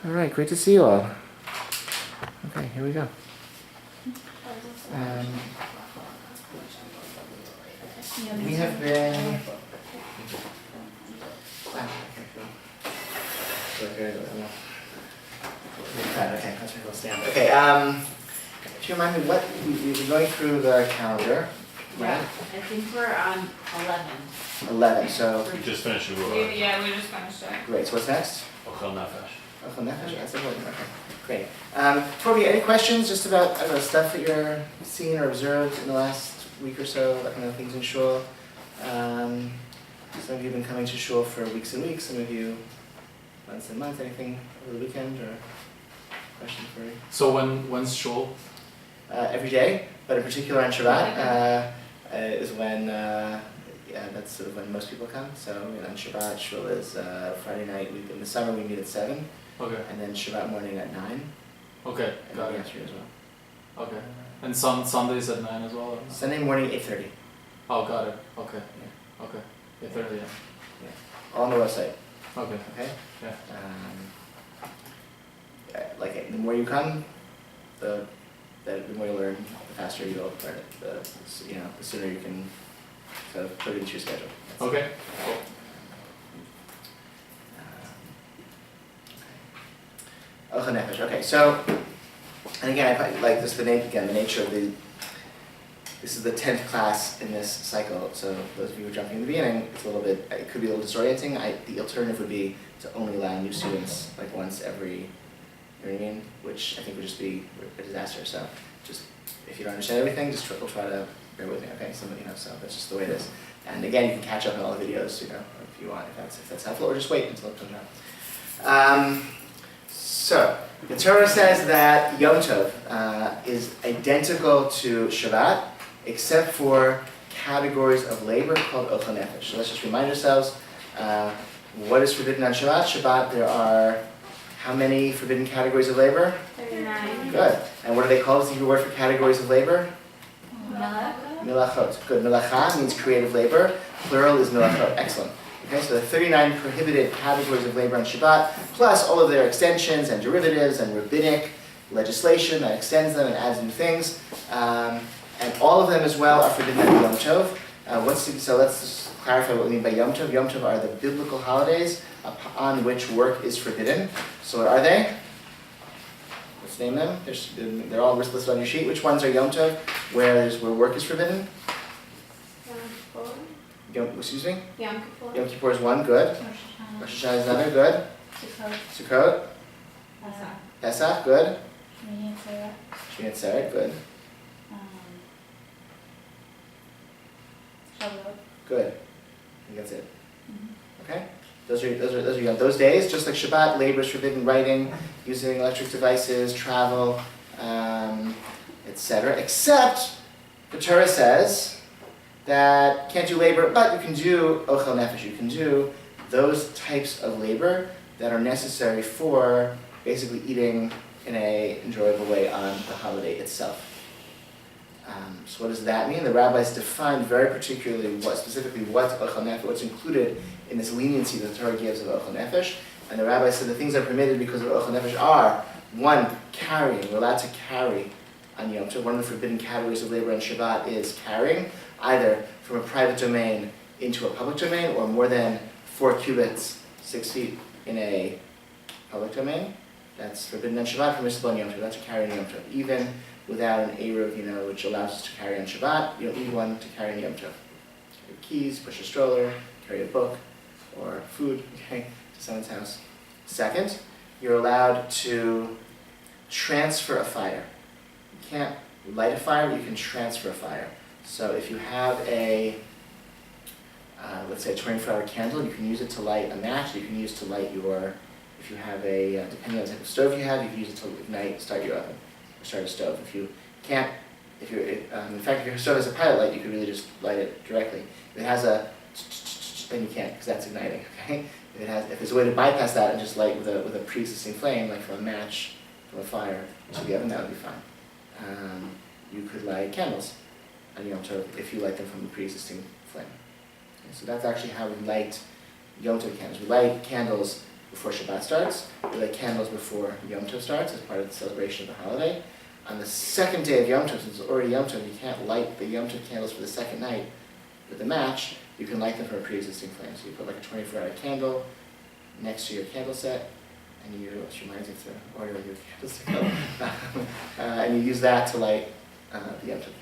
All right, great to see you all. Okay, here we go. We have been. Okay, that's where we'll stand. Okay, if you remind me, what we're going through the calendar, right? Yeah, I think we're on 11. 11. So We just finished the Yeah, we just finished it. great. So what's next? Ochel Nefesh. Oh, Nefesh. That's important. Okay, great. Toby, any questions just about stuff that you're seen or observed in the last week or so, that kind of things in shul? Some of you have been coming to shul for weeks and weeks. Some of you months and months. Anything over the weekend or question for you? So when's shul? Every day, but in particular on Shabbat is when that's sort of when most people come. So on Shabbat, shul is Friday night. In the summer we meet at 7. Okay. And then Shabbat morning at 9. Okay. And Got then it. afternoon as well. Okay. And Sundays at 9 as well? Or? Sunday morning 8:30. Oh, got it. Okay. Okay. 8:30. Yeah. All on the website. Okay. Okay. Yeah. Like the more you come, the more you learn, the faster you will learn it. The sooner you can sort of put it into your schedule. That's Okay. Cool. Ochel Nefesh. Okay, so, and again, I like this. The nature of this is the 10th class in this cycle. So those of you who are jumping in the beginning, it's a little bit. It could be a little disorienting. The alternative would be to only allow new students like once every. You know what I mean? Which I think would just be a disaster. So just if you don't understand everything, just we'll try to bear with me. Okay, so that's just the way it is. And again, you can catch up on all the videos, if you want, if that's helpful, or just wait until it comes out. So, the Torah says that Yom Tov is identical to Shabbat, except for categories of labor called Ochel Nefesh. So let's just remind ourselves, what is forbidden on Shabbat? Shabbat, there are how many forbidden categories of labor? 39. Good. And what are they called? Is the Hebrew word for categories of labor? Milachot. Good. Milacha means creative labor. Plural is milachot. Excellent. Okay, so the 39 prohibited categories of labor on Shabbat, plus all of their extensions and derivatives and rabbinic legislation that extends them and adds new things. And all of them as well are forbidden on Yom Tov. So let's just clarify what we mean by Yom Tov. Yom Tov are the biblical holidays upon which work is forbidden. So what are they? Let's name them. They're all listed on your sheet. Which ones are Yom Tov where work is forbidden? Excuse me? Yom Kippur. Yom Kippur is one, good. Rosh Hashanah is another, good. Sukkot. Pesach, good. Shmini Atzeret, good. Good. I think that's it. Okay? Those are Yom. Those days, just like Shabbat, labor is forbidden, writing, using electric devices, travel, etc. Except the Torah says that can't do labor, but you can do Ochel Nefesh. You can do those types of labor that are necessary for basically eating in an enjoyable way on the holiday itself. So what does that mean? The rabbis defined very particularly what's Ochel Nefesh, what's included in this leniency that the Torah gives of Ochel Nefesh. And the rabbis said the things that are permitted because of Ochel Nefesh are, one, carrying. We're allowed to carry on Yom Tov. One of the forbidden categories of labor on Shabbat is carrying, either from a private domain into a public domain, or more than 4 cubits, 6 feet, in a public domain. That's forbidden on Shabbat, permissible on Yom Tov. That's a carry on Yom Tov. Even without an Eruv, which allows us to carry on Shabbat, you don't need one to carry on Yom Tov. Carry keys, push a stroller, carry a book, or food, to someone's house. Second, you're allowed to transfer a fire. You can't light a fire, but you can transfer a fire. So if you have let's say a 24-hour candle, you can use it to light a match. You can use it to light if you have depending on the type of stove you have, you can use it to ignite, start your oven, or start a stove. If you can't, in fact, if your stove has a pilot light, you could really just light it directly. If it has then you can't, because that's igniting, okay? If there's a way to bypass that and just light with a pre-existing flame, like from a match, from a fire, to the oven, that would be fine. You could light candles on Yom Tov if you light them from the pre-existing flame. Okay, so that's actually how we light Yom Tov candles. We light candles before Shabbat starts. You light candles before Yom Tov starts as part of the celebration of the holiday. On the second day of Yom Tov, since it's already Yom Tov, you can't light the Yom Tov candles for the second night with the match. You can light them from a pre-existing flame. So you put like a 24-hour candle next to your candle set, and you, which reminds me to order your candles, and you use that to light the Yom Tov candle.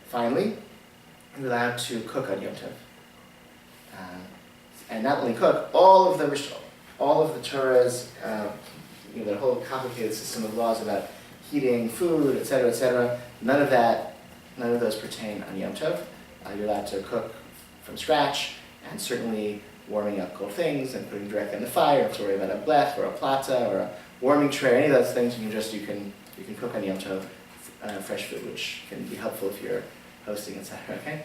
Finally, you're allowed to cook on Yom Tov. And not only cook, all of the Torah's, the whole complicated system of laws about heating food, etc., none of those pertain on Yom Tov. You're allowed to cook from scratch, and certainly warming up cold things and putting directly on the fire. You don't have to worry about a blech or a plata or a warming tray, any of those things. You can cook on Yom Tov fresh food, which can be helpful if you're hosting, etc. Okay.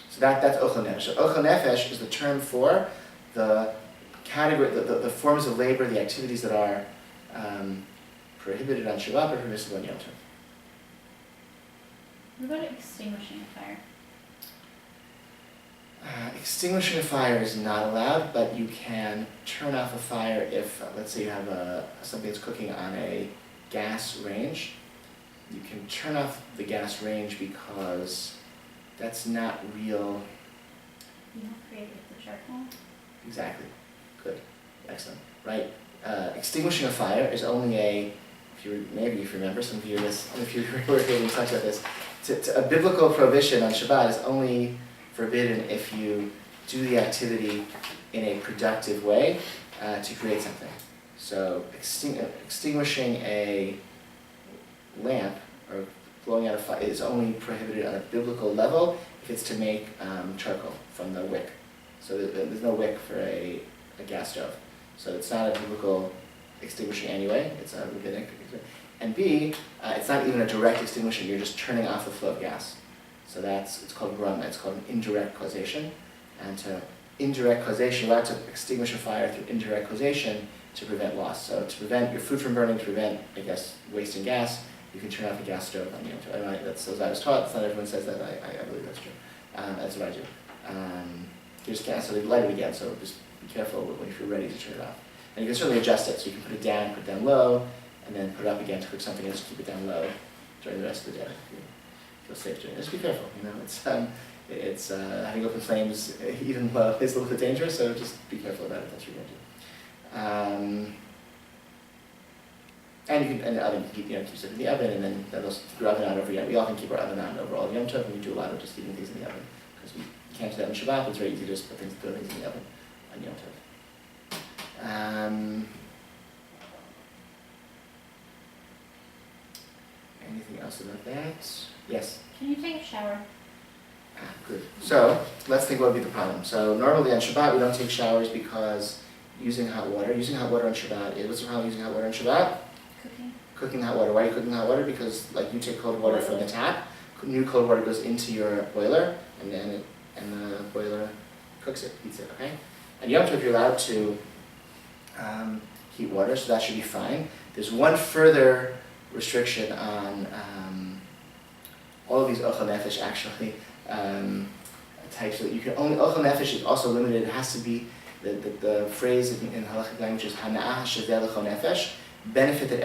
So that's ochel nefesh. So ochel nefesh is the term for the category, the forms of labor, the activities that are prohibited on Shabbat but permissible on Yom Tov. What about extinguishing a fire? Extinguishing a fire is not allowed, but you can turn off a fire if, let's say you have something that's cooking on a gas range. You can turn off the gas range because that's not real. You don't create it with the charcoal? Exactly. Good. Excellent. Right. Extinguishing a fire is only maybe if you remember, some of you were here, we talked about this. A biblical prohibition on Shabbat is only forbidden if you do the activity in a productive way to create something. So extinguishing a lamp or blowing out a fire is only prohibited on a biblical level if it's to make charcoal from the wick. So there's no wick for a gas stove. So it's not a biblical extinguishing anyway, it's a rabbinic. And B, it's not even a direct extinguishing, you're just turning off the flow of gas. So it's called grama, it's called an indirect causation. And to indirect causation, you're allowed to extinguish a fire through indirect causation to prevent loss. So to prevent your food from burning, to prevent, wasting gas, you can turn off a gas stove on Yom Tov. That's as I was taught, it's not everyone says that, I believe that's true. That's what I do. Here's gas, so they light it again, so just be careful if you're ready to turn it off. And you can certainly adjust it, so you can put it down low, and then put it up again to cook something else, keep it down low during the rest of the day. If you feel safe doing it. Just be careful, it's having open flames even low is a little bit dangerous, so just be careful about it, that's what you're going to do. And you can, and the oven, you can keep stuff in the oven, and then your oven on over, we often keep our oven on over all of Yom Tov, and we do a lot of just keeping things in the oven, because we can't do that on Shabbat, but it's very easy to just put things in the oven on Yom Tov. Anything else about that? Yes? Can you take a shower? Good. So, let's think what would be the problem. So, normally on Shabbat we don't take showers because using hot water on Shabbat, what's the problem with using hot water on Shabbat? Cooking hot water. Why are you cooking hot water? Because you take cold water from the tap, new cold water goes into your boiler, and the boiler cooks it, heats it, okay? And Yom Tov you're allowed to heat water, so that should be fine. There's one further restriction on all of these ochel nefesh actually types. So you can only ochel nefesh is also limited. It has to be the phrase in halachic language is hana'ah shaveh l'chol nefesh, benefit that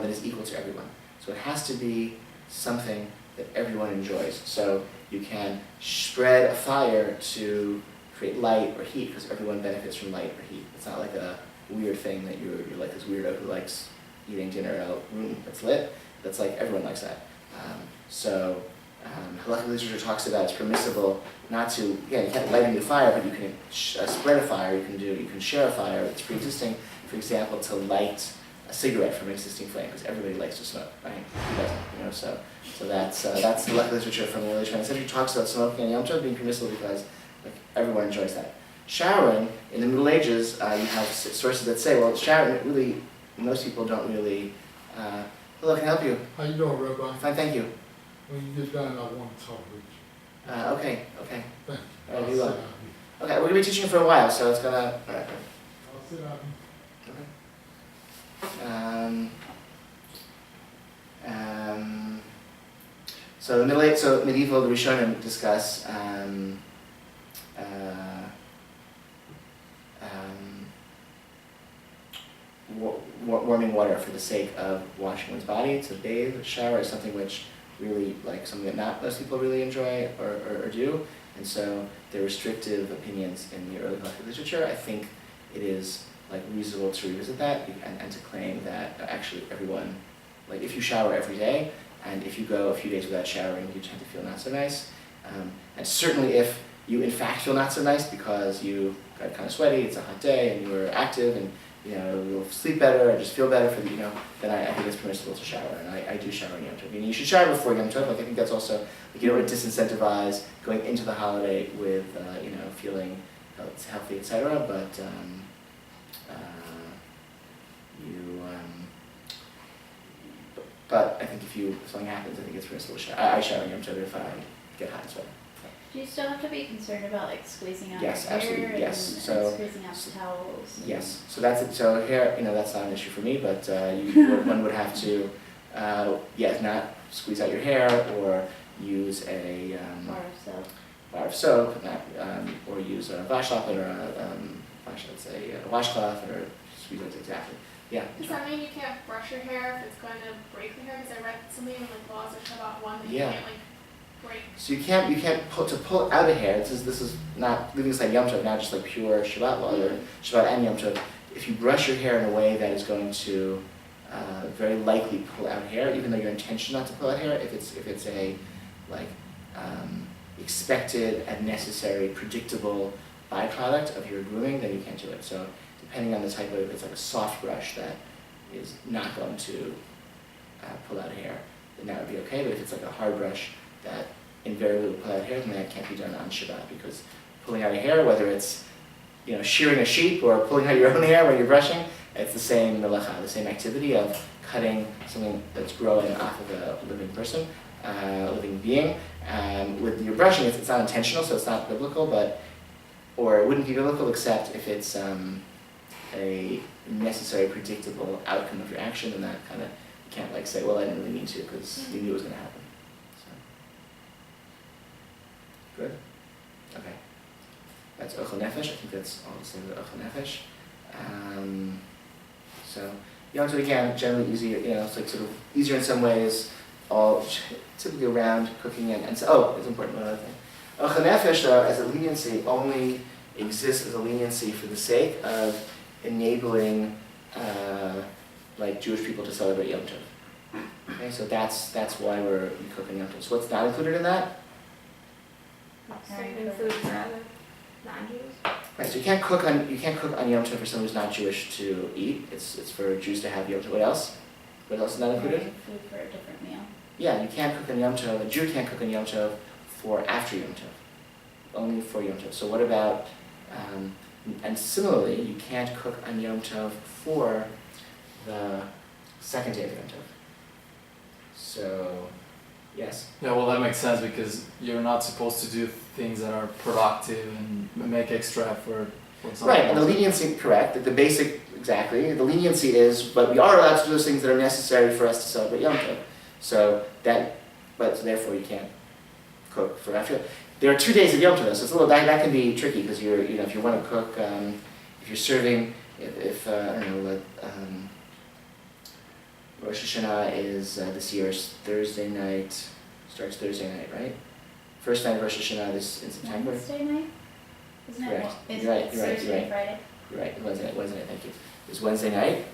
is equal to everyone. So it has to be something that everyone enjoys. So you can spread a fire to create light or heat because everyone benefits from light or heat. It's not like a weird thing that you're like this weirdo who likes eating dinner in a room that's lit. That's like everyone likes that. Halakhic literature talks about it's permissible not to, you can't light a new fire, but you can spread a fire. You can share a fire that's pre-existing. For example, to light a cigarette from an existing flame, because everybody likes to smoke, right? Who doesn't? So that's the halakhic literature from the early 20th century talks about smoking on Yom Tov being permissible because everyone enjoys that. Showering in the Middle Ages, you have sources that say, well, showering really. Most people don't really. Hello, can I help you? How you doing, Rabbi? Fine, thank you. When you get done, I want to talk with you. Okay. Thank you. All right, I'll you sit will. down here. Okay, we're gonna be teaching for a while, so it's gonna. All right. I'll sit down Okay. So the medieval, the Rishonim discuss warming water for the sake of washing one's body, to bathe, shower is something which really, like, something that not most people really enjoy or do. And so there are restrictive opinions in the early Halachic literature. I think it is like reasonable to revisit that and to claim that actually everyone, like if you shower every day and if you go a few days without showering, you tend to feel not so nice. And certainly if you in fact feel not so nice because you got kind of sweaty, it's a hot day, and you were active, and you'll sleep better or just feel better for the, then I think it's permissible to shower, and I do shower in Yom Tov. You should shower before Yom Tov. Like, I think that's also, like, you don't want to disincentivize going into the holiday with, feeling healthy, etc. But but I think if something happens, I think it's permissible to shower. I shower in Yom Tov if I get hot as well. Do you still have to be concerned about like squeezing out Yes, your hair absolutely, and, yes. and So- squeezing out the towels? And Yes, so that's it. So here, that's not an issue for me, but one would have to, not squeeze out your hair or use a Bar of soap. bar of soap, or use a washcloth or a washcloth or squeeze it exactly. Yeah. Does that mean you can't brush your hair if it's going to break the hair? Because I read something in like laws of Shabbat 1 that Yeah. you can't like break. So you can't pull out a hair. This is not leaving aside Yom Tov, not just like pure Shabbat law or Shabbat and Yom Tov. If you brush your hair in a way that is going to very likely pull out hair, even though your intention not to pull out hair, if it's a expected and necessary, predictable byproduct of your grooming, then you can't do it. So depending on the type of, if it's like a soft brush that is not going to pull out hair, then that would be okay. But if it's like a hard brush that invariably will pull out hair, then that can't be done on Shabbat, because pulling out a hair, whether it's shearing a sheep or pulling out your own hair when you're brushing, it's the same melacha, the same activity of cutting something that's growing off of a living person, living being. With your brushing, it's not intentional, so it's not biblical, or it wouldn't be biblical except if it's a necessary, predictable outcome of your action, and that kind of, you can't like say, well, I didn't really mean to, because you knew it was going to happen. So. Good? Okay. That's Ochel Nefesh. I think that's all the same with Ochel Nefesh. So, Yom Tov, again, generally easier, it's like sort of easier in some ways, all typically around cooking and so, it's important, one other thing. Ochel Nefesh, though, as a leniency, only exists as a leniency for the sake of enabling Jewish people to celebrate Yom Tov. Okay, so that's why we're cooking Yom Tov. So what's not included in that? Certain foods for other non-Jews. Right, so you can't cook on Yom Tov for someone who's not Jewish to eat. It's for Jews to have Yom Tov. What else? What else is not included? Food for a different meal. Yeah, you can't cook on Yom Tov. A Jew can't cook on Yom Tov for after Yom Tov. Only for Yom Tov. So what about? And similarly, you can't cook on Yom Tov for the second day of Yom Tov. So, yes. Yeah, well, that makes sense, because you're not supposed to do things that are productive and make extra effort for something. Right, and the leniency, correct, the basic, exactly, the leniency is, but we are allowed to do those things that are necessary for us to celebrate Yom Tov. So therefore you can't cook for after. There are 2 days of Yom Tov, so it's a little, that can be tricky, because if you want to cook, if you're serving, Rosh Hashanah is this year's Thursday night, starts Thursday night, right? First night of Rosh Hashanah is in September. Wednesday night? Isn't it? Correct. It's You're right, Thursday and Friday. You're right, Wednesday night, thank you. It's Wednesday night.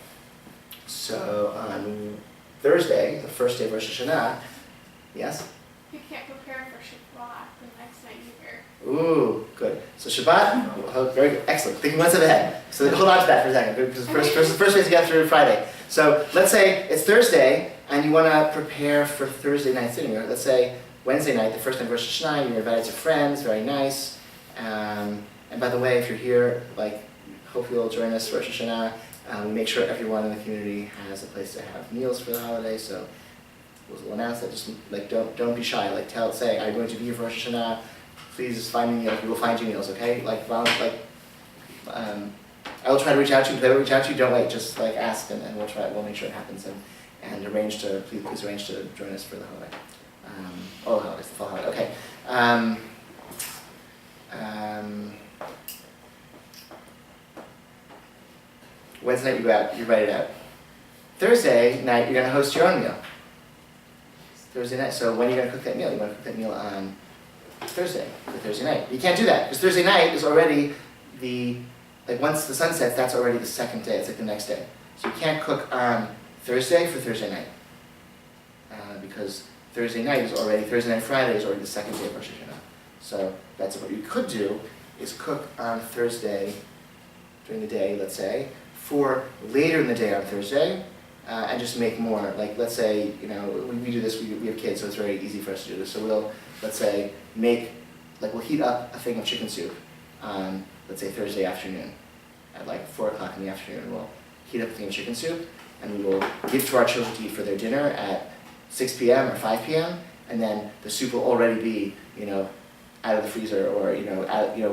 So on Thursday, the first day of Rosh Hashanah, yes? You can't prepare for Shabbat the next night either. Ooh, good. So Shabbat, very good, excellent. Thinking one step ahead. So hold on to that for a second, because first phase you got through Friday. So let's say it's Thursday, and you want to prepare for Thursday night sitting. Let's say Wednesday night, the first night of Rosh Hashanah, you're invited to friends, very nice. And by the way, if you're here, hopefully you'll join us for Rosh Hashanah. We make sure everyone in the community has a place to have meals for the holiday. So we'll announce that. Just don't be shy. Say I'm going to be here for Rosh Hashanah. Please find me meals. We will find you meals. Okay? I will try to reach out to you. If I don't reach out to you, don't wait. Just ask, and we'll try. We'll make sure it happens, and please arrange to join us for the holiday. All the holidays, the fall holiday. Okay. Wednesday night you go out, you write it out. Thursday night you're gonna host your own meal. Thursday night, so when are you gonna cook that meal? You wanna cook that meal on Thursday, for Thursday night. You can't do that, because Thursday night is already once the sun sets, that's already the second day, it's like the next day. So you can't cook on Thursday for Thursday night. Because Thursday night, Friday is already the second day of Rosh Hashanah. So that's what you could do, is cook on Thursday during the day, let's say, for later in the day on Thursday, and just make more. Like, let's say, we do this, we have kids, so it's very easy for us to do this. So we'll, let's say, we'll heat up a thing of chicken soup on, let's say, Thursday afternoon. At like 4 o'clock in the afternoon, we'll heat up a thing of chicken soup, and we will give to our children to eat for their dinner at 6 p.m. or 5 p.m., and then the soup will already be, out of the freezer or,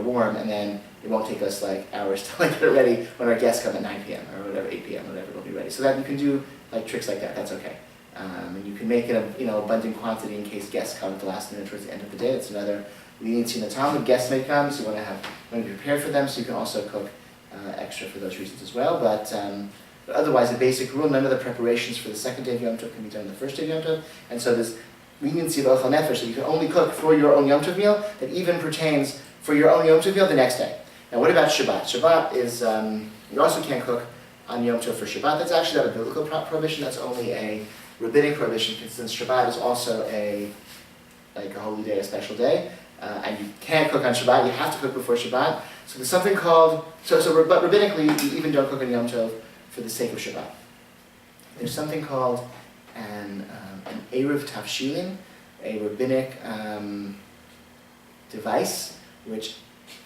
warm, and then it won't take us like hours to get it ready when our guests come at 9 p.m. or whatever, 8 p.m., whatever, it'll be ready. So that you can do tricks like that, that's okay. And you can make it abundant quantity in case guests come at the last minute towards the end of the day. It's another leniency in the Talmud. Guests may come, so you want to be prepared for them, so you can also cook extra for those reasons as well. But otherwise, the basic rule, none of the preparations for the second day of Yom Tov can be done on the first day of Yom Tov. And so this leniency of Ochel Nefesh, that you can only cook for your own Yom Tov meal, that even pertains for your own Yom Tov meal the next day. Now what about Shabbat? Shabbat is, you also can't cook on Yom Tov for Shabbat. That's actually not a biblical prohibition, that's only a rabbinic prohibition, since Shabbat is also a holy day, a special day. And you can't cook on Shabbat, you have to cook before Shabbat. So there's something called, but rabbinically, you even don't cook on Yom Tov for the sake of Shabbat. There's something called an Erev Tavshilin, a rabbinic device, which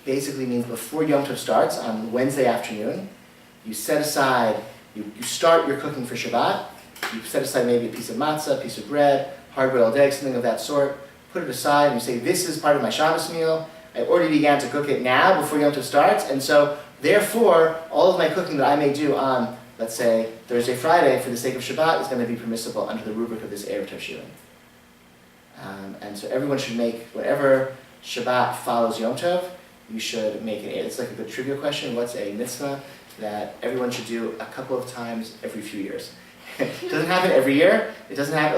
basically means before Yom Tov starts on Wednesday afternoon, you set aside, you start your cooking for Shabbat, you set aside maybe a piece of matzah, a piece of bread, hard-boiled eggs, something of that sort, put it aside, and you say, this is part of my Shabbos meal, I already began to cook it now before Yom Tov starts, and so therefore, all of my cooking that I may do on, let's say, Thursday, Friday, for the sake of Shabbat, is going to be permissible under the rubric of this Erev Tavshilin. And so everyone should make, whatever Shabbat follows Yom Tov, you should make it. It's like a good trivia question. What's a mitzvah that everyone should do a couple of times every few years? It doesn't happen every year. It doesn't happen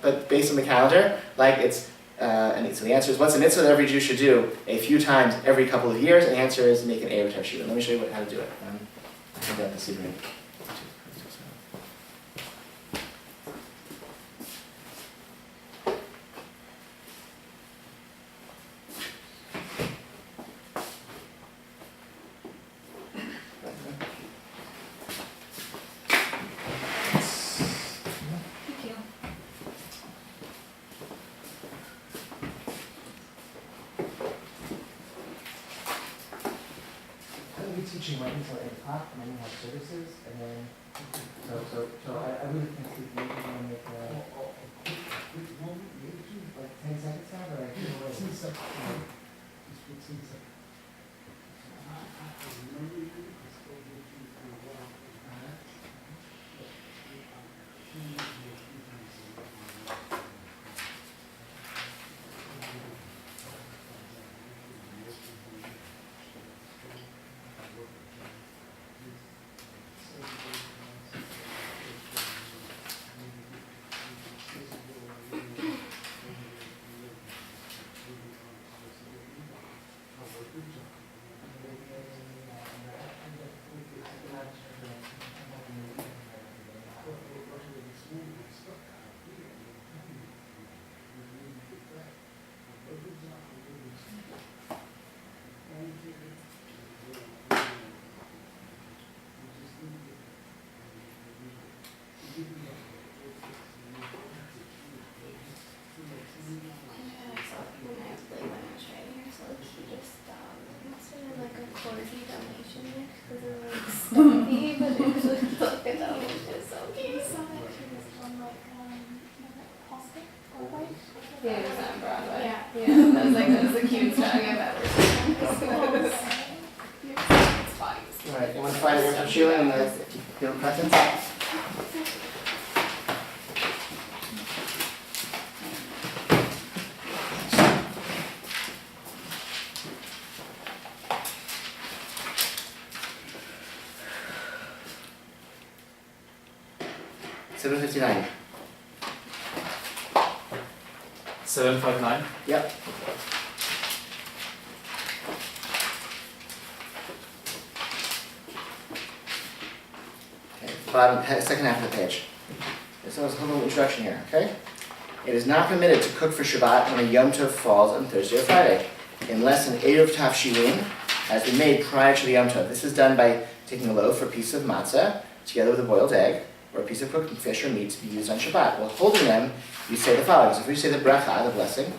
but based on the calendar, and so the answer is, what's a mitzvah that every Jew should do a few times every couple of years? And the answer is make an Erev Tavshilin. Let me show you how to do it. I think that this evening. Thank you. I'll be teaching right until 8 o'clock, and then we have services, and then, so I really can't sleep. Maybe I'm gonna make, like 10 seconds now, but I feel like. 15 seconds. Just 15 seconds. Yeah, it was on Broadway. Yeah. Yeah, that was the cutest dog I've ever seen. It's bodies. Alright, you want to find Erev Tavshilin in the field presence? 7:59. 759. Yep. Okay, second half of the page. This was a little introduction here, okay? It is not permitted to cook for Shabbat when a Yom Tov falls on Thursday or Friday, unless an Eruv Tafshilin has been made prior to the Yom Tov. This is done by taking a loaf or piece of matzah together with a boiled egg or a piece of cooked fish or meat to be used on Shabbat. While holding them, you say the following. So if you say the bracha, the blessing,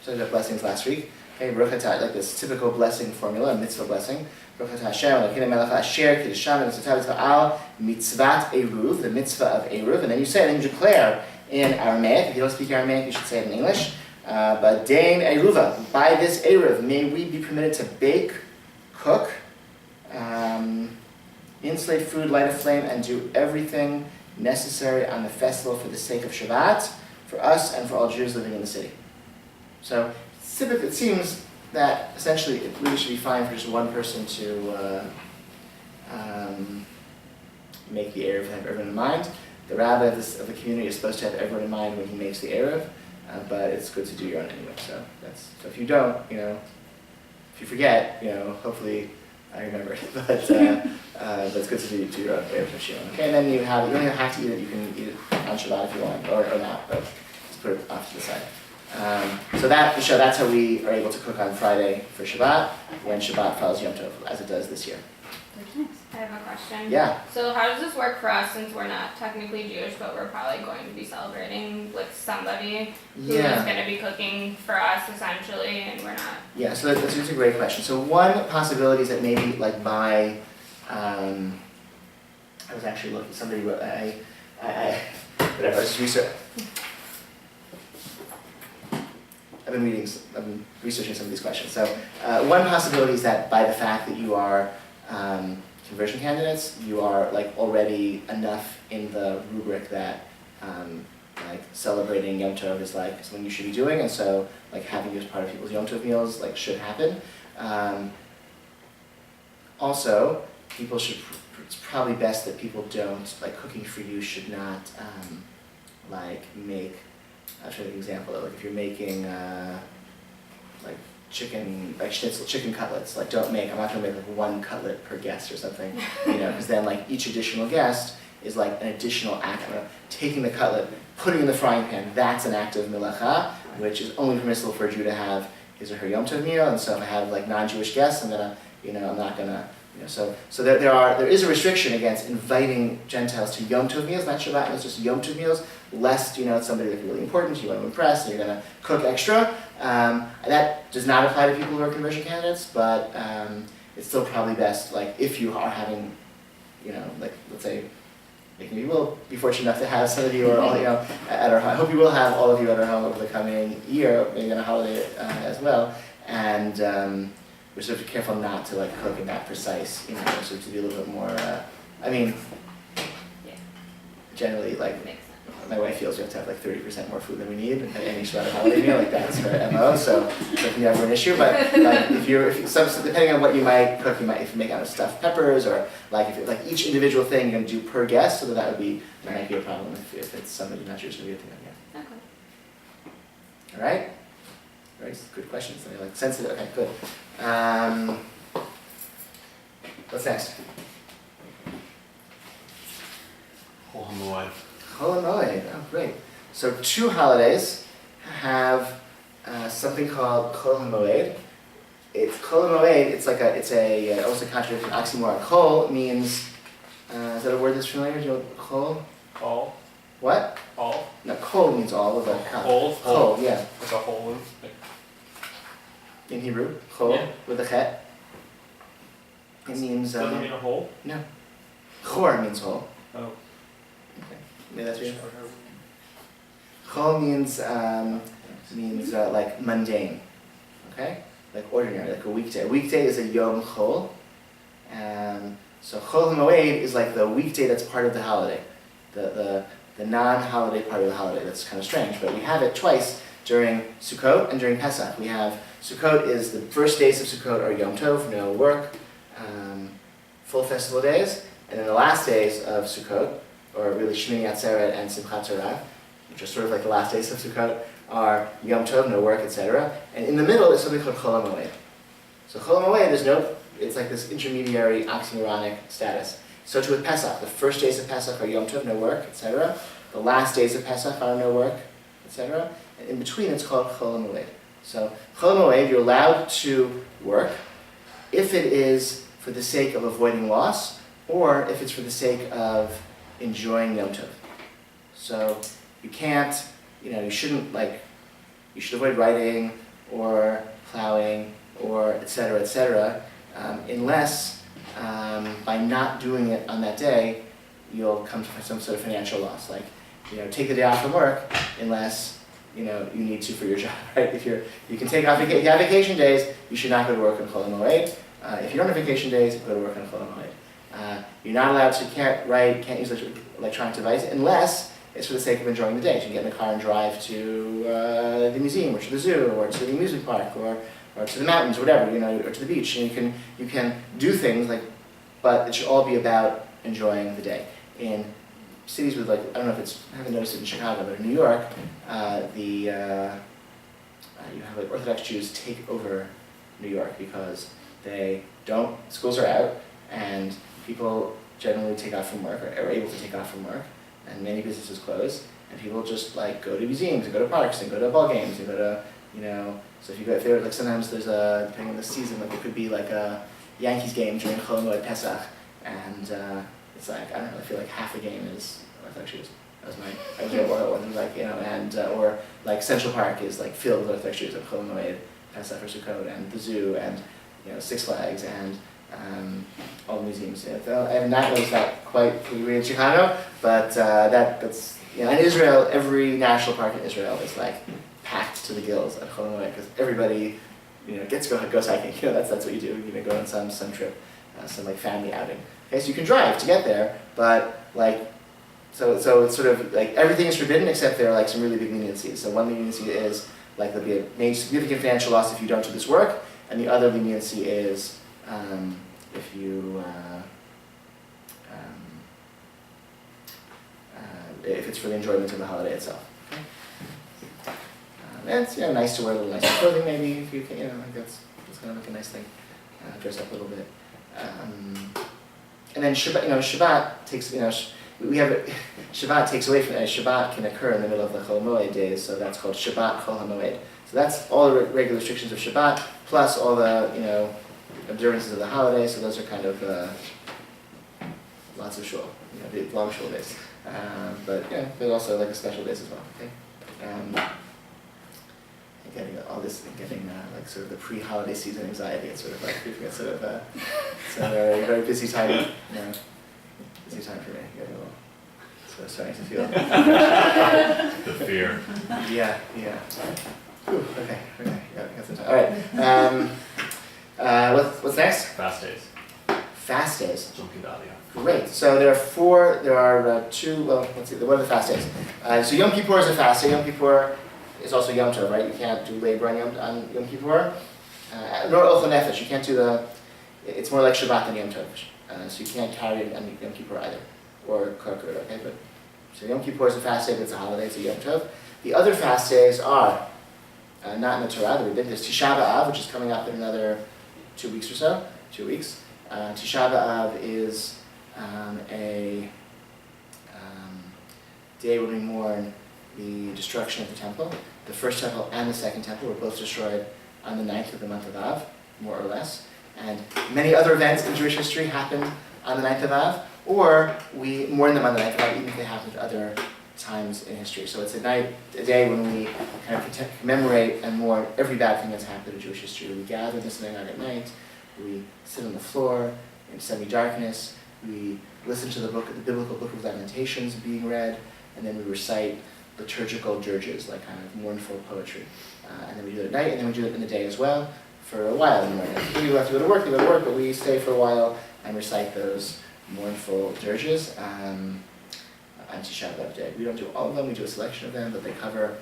so the blessings last week, okay, bracha ta, like this typical blessing formula, a mitzvah blessing. Bracha ta Hashem, Elokeinu melech asher, kiddushan, mitzvah ta'al, mitzvat eruv, the mitzvah of eruv, and then you say it and you declare in Aramaic. If you don't speak Aramaic, you should say it in English. But Dain eruva, by this eruv, may we be permitted to bake, cook, insulate food, light a flame, and do everything necessary on the festival for the sake of Shabbat, for us and for all Jews living in the city. So it seems that essentially it really should be fine for just one person to make the Eruv and have everyone in mind. The Rabbi of the community is supposed to have everyone in mind when he makes the Eruv, but it's good to do your own anyway. So if you don't, if you forget, hopefully I remember it. But it's good to do your own Eruv Tashilin. Okay, and then you don't even have to eat it. You can eat it on Shabbat if you want, or not, but just put it off to the side. So that's how we are able to cook on Friday for Shabbat when Shabbat follows Yom Tov, as it does this year. I have a question. Yeah. So how does this work for us since we're not technically Jewish, but we're probably going to be celebrating with somebody who is going to be cooking for us essentially, and we're not? Yeah, so that's a great question. So one possibility is that maybe like by, I was actually looking, somebody wrote, I whatever, I was just I've been researching some of these questions. So one possibility is that by the fact that you are conversion candidates, you are like already enough in the rubric that like celebrating Yom Tov is like something you should be doing, and so like having you as part of people's Yom Tov meals like should happen. Also, people should. It's probably best that people don't like cooking for you should not like make. I'll show you an example. Like if you're making like chicken, like schnitzel, chicken cutlets, like don't make. I'm not gonna make like one cutlet per guest or something, because then like each additional guest is like an additional act. Taking the cutlet, putting it in the frying pan. That's an act of melacha, which is only permissible for a Jew to have his or her Yom Tov meal. And so if I have like non-Jewish guests, I'm not gonna. So there is a restriction against inviting Gentiles to Yom Tov meals, not Shabbat meals, just Yom Tov meals, lest it's somebody that's really important, you want to impress, and you're going to cook extra. That does not apply to people who are conversion candidates, but it's still probably best, like if you are having, like let's say, maybe we will be fortunate enough to have some of you or all, at our home. I hope you will have all of you at our home over the coming year, maybe on a holiday as well, and. We're sort of careful not to like cook in that precise, sort of to be a little bit more. Generally like Makes sense. my wife feels we have to have like 30% more food than we need at any sort of holiday meal. Like that's her MO. So it's never an issue. But like so depending on what you might cook, if you make out of stuffed peppers or like if like each individual thing you're gonna do per guest, so that might be a problem if it's somebody not Jewish to be a thing. Yeah. Okay. All right. Very good questions. I like sensitive. Okay, good. What's next? Chol Hamoed. Chol Hamoed. Oh, great. So 2 holidays have something called Chol Hamoed. It's Chol Hamoed. It's almost a contradiction, oxymoron. Chol means. Is that a word that's familiar? Do you know what chol? All. What? All. No, kol means all with a Hole. Chol, yeah. Like a hole In Hebrew, chol Yeah. with a chet. It means. Doesn't mean a hole? No. Chor means hole. Oh. Okay. Maybe that's weird. Chol means like mundane, okay? Like ordinary, like a weekday. A weekday is a yom chol. So Chol Hamoed is like the weekday that's part of the holiday, the non-holiday part of the holiday. That's kind of strange, but we have it twice during Sukkot and during Pesach. We have Sukkot is the first days of Sukkot are Yom Tov, no work, full festival days, and then the last days of Sukkot or really Shmini Atzeret and Simchat Torah, which are sort of like the last days of Sukkot, are Yom Tov, no work, etc. And in the middle is something called Chol HaMoed. So Chol HaMoed, it's like this intermediary oxymoronic status. So too with Pesach, the first days of Pesach are Yom Tov, no work, etc. The last days of Pesach are no work, etc. And in between it's called Chol HaMoed. So Chol HaMoed, you're allowed to work if it is for the sake of avoiding loss, or if it's for the sake of enjoying Yom Tov. So you can't, you should avoid writing or plowing or etc., unless by not doing it on that day, you'll come to some sort of financial loss. Like, take the day off from work unless, you need to for your job, right? If you can take off, if you have vacation days, you should not go to work on Chol HaMoed. If you don't have vacation days, go to work on Chol HaMoed. You're not allowed to, can't write, can't use electronic device unless it's for the sake of enjoying the day. So you get in the car and drive to the museum, or to the zoo, or to the amusement park, or to the mountains, or whatever, or to the beach. And you can do things but it should all be about enjoying the day. In cities with I don't know if I haven't noticed it in Chicago, but in New York, you have Orthodox Jews take over New York because schools are out, and people generally take off from work, or are able to take off from work, and many businesses close, and people just go to museums and go to parks and go to ball games and go to, so if sometimes there's depending on the season, there could be a Yankees game during Chol HaMoed Pesach, and it's I don't know, I feel like half the game is Orthodox Jews. That was my idea, or Central Park is filled with Orthodox Jews on Chol HaMoed Pesach or Sukkot, and the zoo, and Six Flags, and all the museums. I have not noticed that quite in Chicago, but that's in Israel, every national park in Israel is packed to the gills at Chol HaMoed because everybody gets to go hiking. That's what you do. Go on some trip, some family outing. Okay, so you can drive to get there, but so it's sort of everything is forbidden except there are some really big leniencies. So one leniency is there'll be a major significant financial loss if you don't do this work, and the other leniency is if you if it's for the enjoyment of the holiday itself. Okay? And it's nice to wear a little nicer clothing maybe if you can, that's kind of a nice thing. Dress up a little bit. And then Shabbat takes Shabbat takes away from it. Shabbat can occur in the middle of the Chol HaMoed days, so that's called Shabbat Chol HaMoed. So that's all the regular restrictions of Shabbat plus all the observances of the holiday. So those are kind of lots of shul, the long shul days. But there's also the special days as well. Okay. Getting all this, sort of the pre-holiday season anxiety. It's sort of it's sort of it's a very busy time. Busy time for me. So starting to feel The fear. Yeah. Ooh, okay. Yeah, got some time. All right. What's next? Fast days. Fast days. Great. So there are two. Well, let's see. What are the fast days? So Yom Kippur is a fast day. Yom Kippur is also Yom Tov, right? You can't do labor on Yom Kippur. Nor Ochel Nefesh. You can't do it's more like Shabbat than Yom Tov. So you can't carry it on Yom Kippur either, or Karkur. Okay, but so Yom Kippur is a fast day, but it's a holiday. It's a Yom Tov. The other fast days are not in the Torah. There's Tisha B'Av, which is coming up in another 2 weeks or so. 2 weeks. Tisha B'Av is a day when we mourn the destruction of the temple. The first temple and the second temple were both destroyed on the 9th of the month of Av, more or less. And many other events in Jewish history happened on the 9th of Av, or we mourn them on the 9th of Av, even if they happened at other times in history. So it's a day when we kind of commemorate and mourn every bad thing that's happened in Jewish history. We gather in the synagogue at night, we sit on the floor in semi-darkness, we listen to the biblical book of Lamentations being read, and then we recite liturgical dirges, kind of mournful poetry. And then we do it at night, and then we do it in the day as well, for a while in the morning. People have to go to work, but we stay for a while and recite those mournful dirges on Tisha B'Av day. We don't do all of them, we do a selection of them, but they cover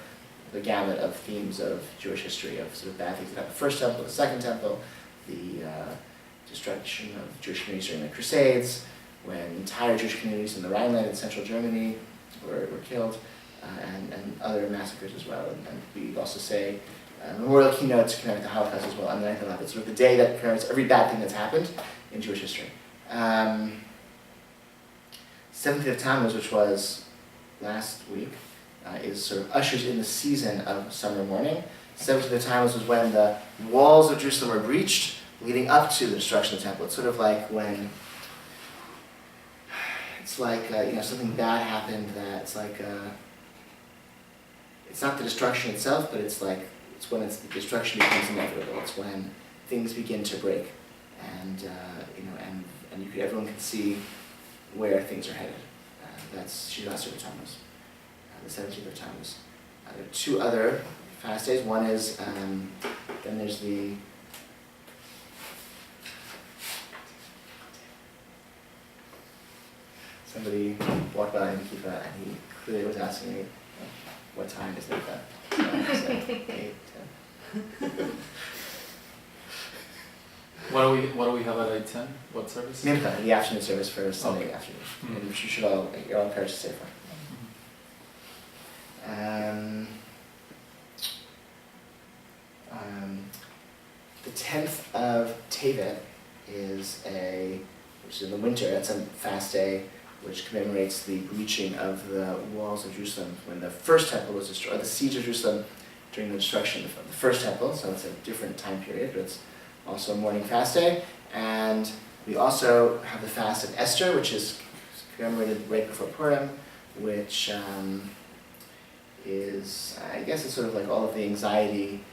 the gamut of themes of Jewish history, of sort of bad things that happened. The first temple, the second temple, the destruction of Jewish communities during the Crusades, when entire Jewish communities in the Rhineland and central Germany were killed, and other massacres as well. And we also say memorial keynote to commemorate the Holocaust as well on the 9th of Av. It's sort of the day that commemorates every bad thing that's happened in Jewish history. 7th of Tammuz, which was last week, is sort of ushers in the season of summer mourning. 7th of Tammuz was when the walls of Jerusalem were breached, leading up to the destruction of the temple. It's sort of like when, it's like something bad happened that it's like, it's not the destruction itself, but it's like, it's when the destruction becomes inevitable. It's when things begin to break, and everyone can see where things are headed. That's Shivat Tammuz, the 17th of Tammuz. There are two other fast days. One is, then there's the somebody walked by in Kiva and he clearly was asking me, what time is it? So I said 8, 10. What do we have at 8:10? What service? Mincha, the afternoon service for Sunday afternoon. Mm-hmm. And you're all encouraged to stay for. The 10th of Tevet which is in the winter, that's a fast day which commemorates the breaching of the walls of Jerusalem when the first temple was destroyed, the siege of Jerusalem during the destruction of the first temple, so it's a different time period, but it's also a mourning fast day. And we also have the fast of Esther, which is commemorated right before Purim, which is, I guess it's sort of like all of the anxiety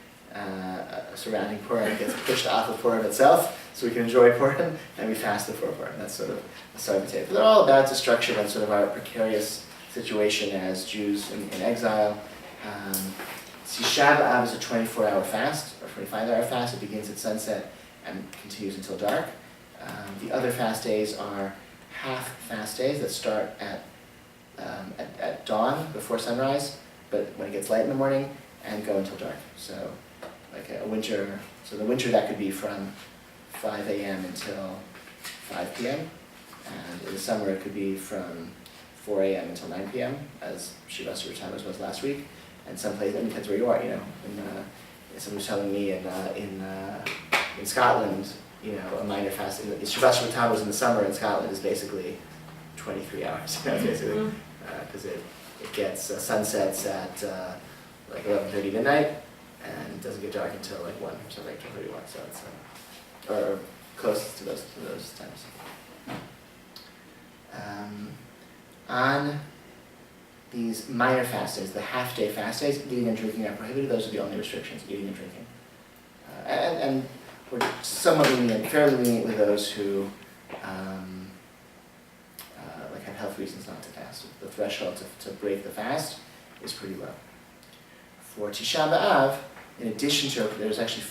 surrounding Purim gets pushed off of Purim itself, so we can enjoy Purim, and we fast before Purim. That's sort of a start of the But they're all about destruction and sort of our precarious situation as Jews in exile. Tisha B'Av is a 24-hour fast, or 25-hour fast. It begins at sunset and continues until dark. The other fast days are half fast days that start at dawn, before sunrise, but when it gets light in the morning, and go until dark. So like the winter that could be from 5 a.m. until 5 p.m. And in the summer it could be from 4 a.m. until 9 p.m. as Shivat Tammuz was last week. And some places, it depends where you are, someone was telling me in Scotland, a minor fast, Shivat Tammuz in the summer in Scotland is basically 23 hours, basically, because it gets sunsets at like 11:30 midnight, and it doesn't get dark until like 1, so like 12:31, so it's, or close to those times. On these minor fast days, the half-day fast days, eating and drinking are prohibited. Those are the only restrictions, eating and drinking. And we're somewhat lenient, fairly lenient with those who have health reasons not to fast. The threshold to break the fast is pretty low. For Tisha B'Av, in addition to, in addition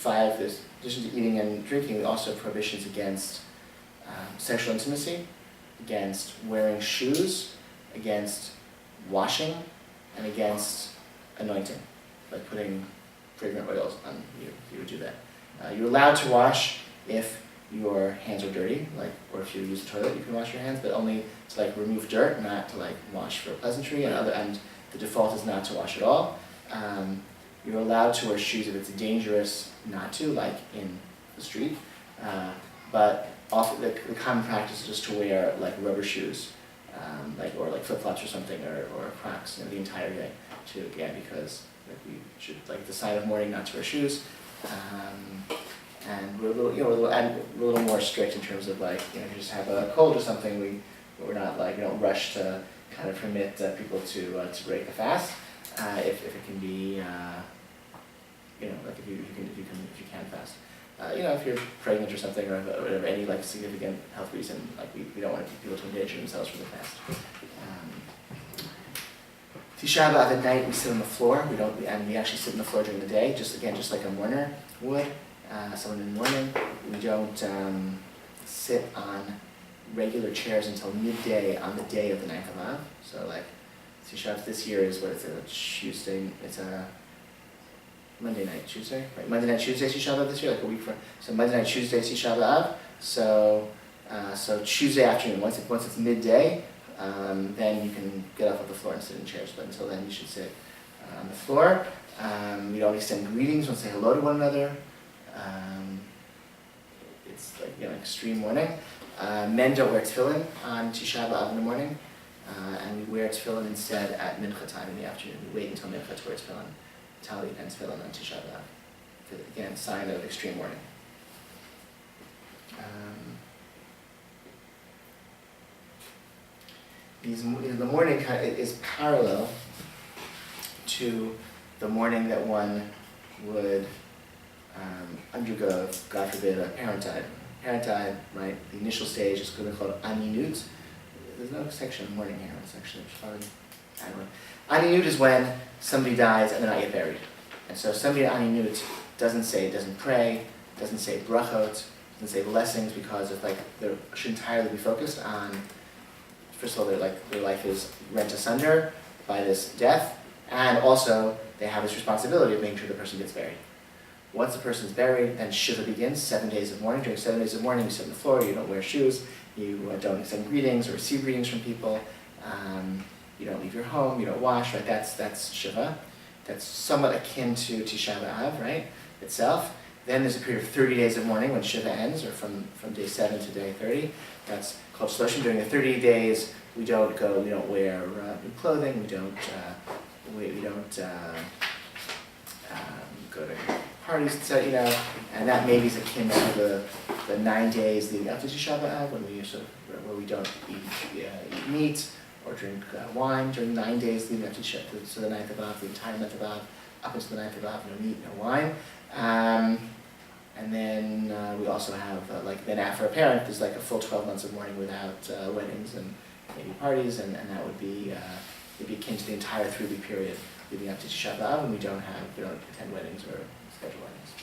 to eating and drinking, also prohibitions against sexual intimacy, against wearing shoes, against washing, and against anointing, like putting fragrant oils on you. You would do that. You're allowed to wash if your hands are dirty, or if you use the toilet, you can wash your hands, but only to remove dirt, not to wash for pleasantry. And the default is not to wash at all. You're allowed to wear shoes if it's dangerous not to, like in the street. But often the common practice is just to wear rubber shoes, or flip-flops or something, or Crocs, the entire day too. Again, because we should the sign of mourning not to wear shoes. And we're a little more strict in terms of if you just have a cold or something, we're not we don't rush to kind of permit people to break the fast if it can be if you can fast. If you're pregnant or something, or whatever, any significant health reason, we don't want people to endanger themselves from the fast. Tisha B'Av at night we sit on the floor. We actually sit on the floor during the day, just like a mourner would. Someone in mourning. We don't sit on regular chairs until midday on the day of the 9th of Av. So Tisha B'Av this year is a Tuesday. It's a Monday night, Tuesday, right? Monday night, Tuesday, Tisha B'Av this year, a week from. So Monday night, Tuesday, Tisha B'Av. So So Tuesday afternoon, once it's midday, then you can get up off the floor and sit in chairs. But until then, you should sit on the floor. We don't extend greetings. We don't say hello to one another. It's like extreme mourning. Men don't wear tefillin on Tisha B'Av in the morning, and we wear tefillin instead at mincha time in the afternoon. We wait until mincha to wear tefillin, talit and tefillin on Tisha B'Av. Again, sign of extreme mourning. The mourning is parallel to the mourning that one would undergo, God forbid, a parent died. Parent died, right? The initial stage is going to be called aninut. There's no section of mourning here. It's actually probably add one. Aninut is when somebody dies and they're not yet buried. And so somebody at aninut doesn't pray, doesn't say brachot, doesn't say blessings because of they should entirely be focused on. First of all, their life is rent asunder by this death, and also they have this responsibility of making sure the person gets buried. Once the person is buried, then Shiva begins, 7 days of mourning. During 7 days of mourning, you sit on the floor, you don't wear shoes, you don't extend greetings or receive greetings from people, you don't leave your home, you don't wash, right? That's Shiva. That's somewhat akin to Tisha B'Av, right, itself. Then there's a period of 30 days of mourning when Shiva ends, or from day 7 to day 30. That's called Shloshim. During the 30 days, we don't wear new clothing, we don't go to parties, etc. And that maybe is akin to the 9 days leading up to Tisha B'Av, where we don't eat meat or drink wine during 9 days leading up to the 9th of Av, the entire 9th of Av, up until the 9th of Av, no meat, no wine. And then we also have, then after a parent, there's a full 12 months of mourning without weddings and maybe parties, and that would be akin to the entire 3-week period leading up to Tisha B'Av, and we don't attend weddings or schedule weddings.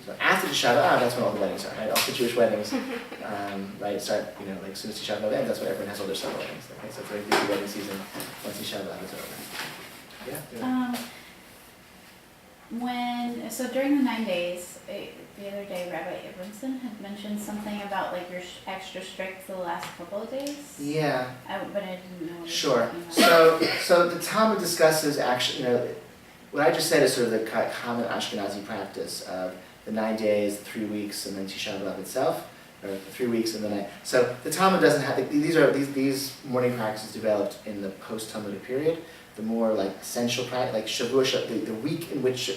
So after Tisha B'Av, that's when all the weddings are, right? All the Jewish weddings, right? Start, as soon as Tisha B'Av ends, that's when everyone has all their summer weddings. Okay, so it's a very busy wedding season once Tisha B'Av is over. Yeah. So during the 9 days, the other day Rabbi Abramson had mentioned something about you're extra strict the last couple of days. Yeah. But I didn't know what he was Sure. talking about. So the Talmud discusses actually, what I just said is sort of the common Ashkenazi practice of the 9 days, the 3 weeks, and then Tisha B'Av itself, or the 3 weeks and the 9. So the Talmud doesn't have these morning practices developed in the post-Talmudic period. The more essential practice, like Shavua, the week in which,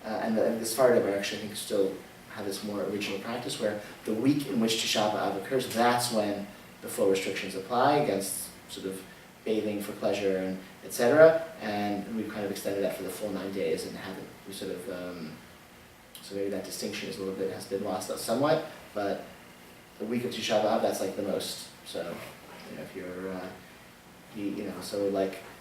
and the Sephardim actually I think still have this more original practice where the week in which Tisha B'Av occurs, that's when the full restrictions apply against sort of bathing for pleasure and etc. And we've kind of extended that for the full 9 days and haven't we sort of so maybe that distinction is has been lost somewhat, but the week of Tisha B'Av, that's the most. So if you're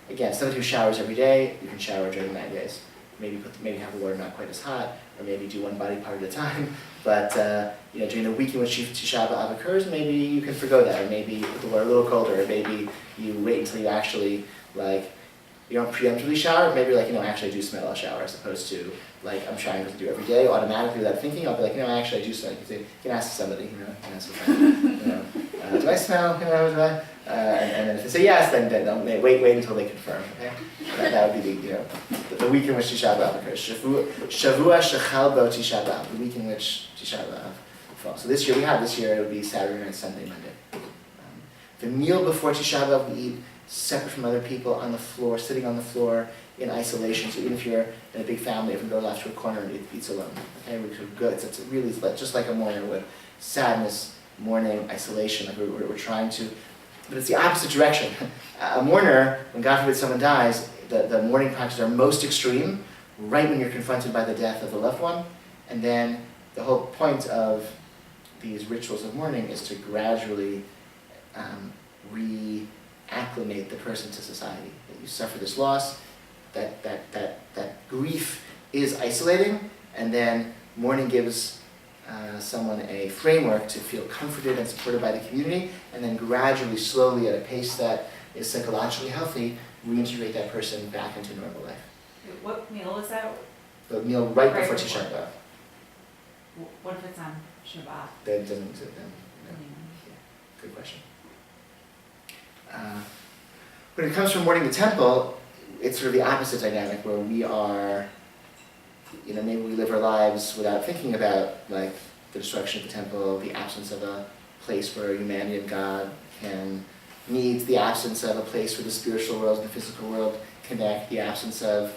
again, somebody who showers every day, you can shower during 9 days. Maybe have the water not quite as hot, or maybe do one body part at a time. But during the week in which Tisha B'Av occurs, maybe you can forgo that, or maybe put the water a little colder, or maybe you wait until you actually you don't preemptively shower. Maybe actually I do smell a shower, as opposed to I'm trying to do every day automatically without thinking. I'll be actually I do smell. You can ask somebody, you can ask a friend, do I smell? Do I? And then if they say yes, then they'll wait until they confirm. Okay, that would be the week in which Tisha B'Av occurs. Shavua shechal bo Tisha B'Av, the week in which Tisha B'Av falls. So this year it would be Saturday night, Sunday, Monday. The meal before Tisha B'Av we eat separate from other people on the floor, sitting on the floor in isolation. So even if you're in a big family, if you go off to a corner and eats alone, okay, which is good. So it's really just like a mourner would. Sadness, mourning, isolation. We're trying to. But it's the opposite direction. A mourner, when God forbid someone dies, the mourning practices are most extreme right when you're confronted by the death of the loved one. And then the whole point of these rituals of mourning is to gradually reacclimate the person to society. That you suffer this loss, that grief is isolating, and then mourning gives someone a framework to feel comforted and supported by the community, and then gradually, slowly, at a pace that is psychologically healthy, reintegrate that person back into normal life. What meal is that? The meal right before Tisha B'Av. What if it's on Shabbat? That doesn't exist then. No. good question. When it comes from mourning the temple, it's sort of the opposite dynamic where we are, maybe we live our lives without thinking about like the destruction of the temple, the absence of a place where humanity and God can meet, the absence of a place where the spiritual world and the physical world connect, the absence of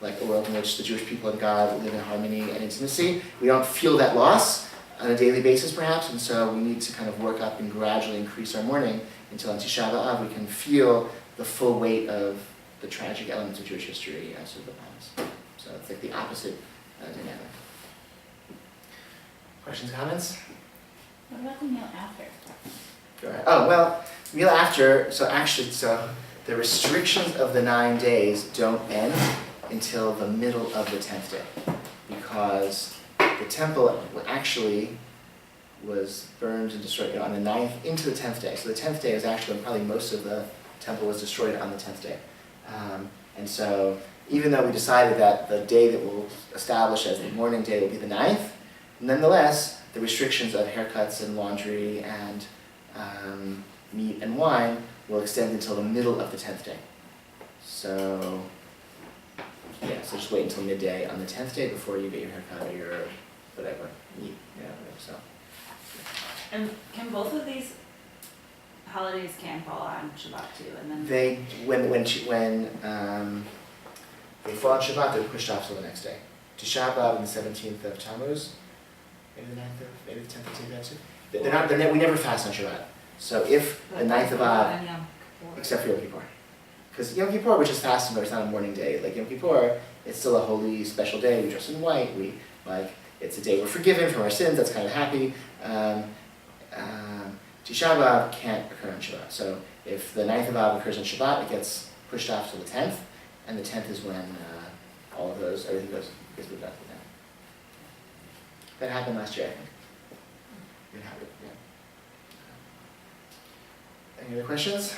like a world in which the Jewish people and God live in harmony and intimacy. We don't feel that loss on a daily basis perhaps, and so we need to kind of work up and gradually increase our mourning until on Tisha B'Av we can feel the full weight of the tragic elements of Jewish history as sort of upon us. So it's like the opposite dynamic. Questions, comments? What about the meal after? Go ahead. Oh, well, meal after, so the restrictions of the 9 days don't end until the middle of the 10th day, because the temple actually was burned and destroyed on the 9th into the 10th day. So the 10th day is actually when probably most of the temple was destroyed on the 10th day. And so even though we decided that the day that we'll establish as the mourning day will be the 9th, nonetheless, the restrictions of haircuts and laundry and meat and wine will extend until the middle of the 10th day. So, yeah, so just wait until midday on the 10th day before you get your haircut or your whatever, meat, whatever, so. And can both of these holidays can fall on Shabbat too, and then? When they fall on Shabbat, they're pushed off till the next day. Tisha B'Av on the 17th of Tammuz, maybe the 9th of, maybe the 10th of Tammuz. We never fast on Shabbat. So if the 9th of Av, except for Yom Kippur. Because Yom Kippur, which is fasting, but it's not a morning day. Like Yom Kippur, it's still a holy, special day. We dress in white. It's a day we're forgiven from our sins. That's kind of happy. Tisha B'Av can't occur on Shabbat. So if the 9th of Av occurs on Shabbat, it gets pushed off to the 10th, and the 10th is when everything goes moved up to the 10th. That happened last year, I think. It happened, yeah. Any other questions?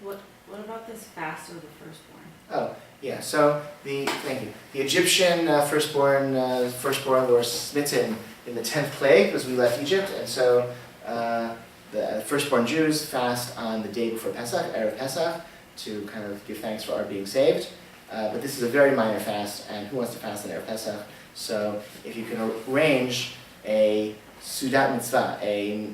What about this fast of the firstborn? Oh, yeah, so thank you. The Egyptian firstborn were smitten in the 10th plague as we left Egypt, and so the firstborn Jews fast on the day before Pesach, Erev Pesach, to kind of give thanks for our being saved. But this is a very minor fast, and who wants to fast on Erev Pesach? So if you can arrange a Sudat Mitzvah, a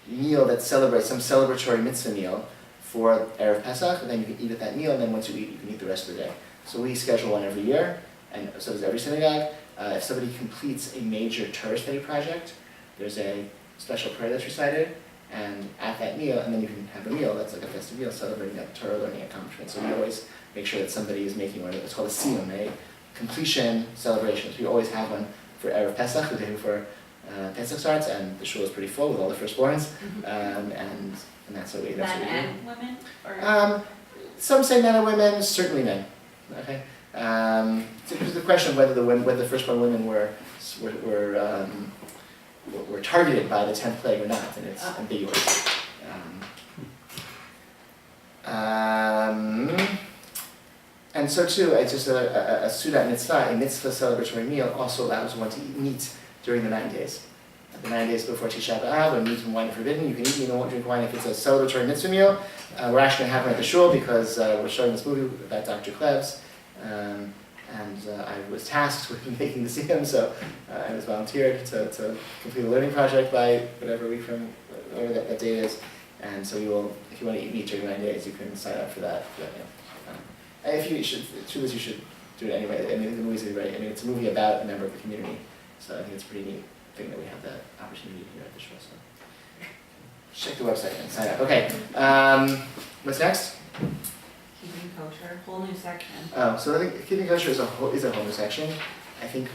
meal that celebrates some celebratory mitzvah meal for Erev Pesach, and then you can eat at that meal, and then once you eat, you can eat the rest of the day. So we schedule one every year, and so does every synagogue. If somebody completes a major Torah study project, there's a special prayer that's recited, and at that meal, and then you can have a meal that's like a festive meal celebrating that Torah learning accomplishment. So we always make sure that somebody is making one. It's called a siyum, a completion celebration. So we always have one for Erev Pesach, the day before Pesach starts, and the shul is pretty full with all the firstborns, and that's what we do. Men and women? Or? Some say men and women, certainly men. Okay. So it was the question of whether the firstborn women were targeted by the 10th plague or not, and it's ambiguous. And so too, it's just a Sudat Mitzvah, a mitzvah celebratory meal, also allows one to eat meat during the 9 days. The 9 days before Tisha B'Av, when meat and wine are forbidden, you can eat, you won't drink wine if it's a celebratory mitzvah meal. We're actually going to have one at the shul because we're showing this movie about Dr. Klebs, and I was tasked with making the siyum, so I was volunteered to complete a learning project by whatever week from whatever that date is. And so if you want to eat meat during 9 days, you can sign up for that meal. You should do it anyway. I mean, the movie's right. I mean, it's a movie about a member of the community, so I think it's a pretty neat thing that we have that opportunity here at the show. So check the website and sign up. Okay. What's next? Keeping kosher, whole new section. Oh, so I think keeping kosher is a whole new section. I think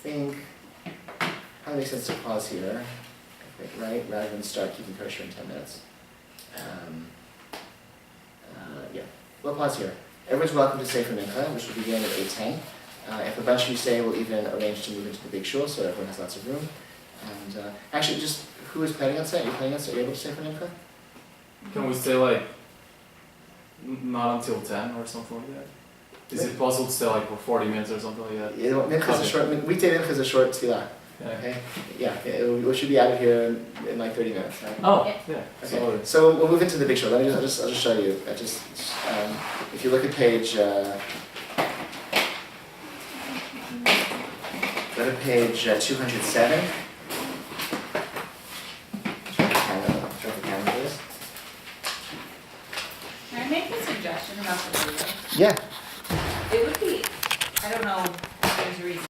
probably makes sense to pause here, right, rather than start keeping kosher in 10 minutes. Yeah, we'll pause here. Everyone's welcome to stay for Mincha, which will begin at 8:10. If a bunch of you stay, we'll even arrange to move into the big shul so everyone has lots of room. And actually, just who is planning on staying? Are you planning on staying? Are you able to stay for Mincha? Can we stay not until 10 or something like that? Is it possible to stay for 40 minutes or something like that? Yeah, Mincha is a short. Weekday Mincha is a short tefillah. Yeah. Okay, yeah, we should be out of here in like 30 minutes, right? Oh, Yeah. yeah. Okay, So so we'll move into the big show. I'll just show you. If you look at page, go to page 207. Start the camera, please. Can I make a suggestion about the video? Yeah. It would be, I don't know if there's a reason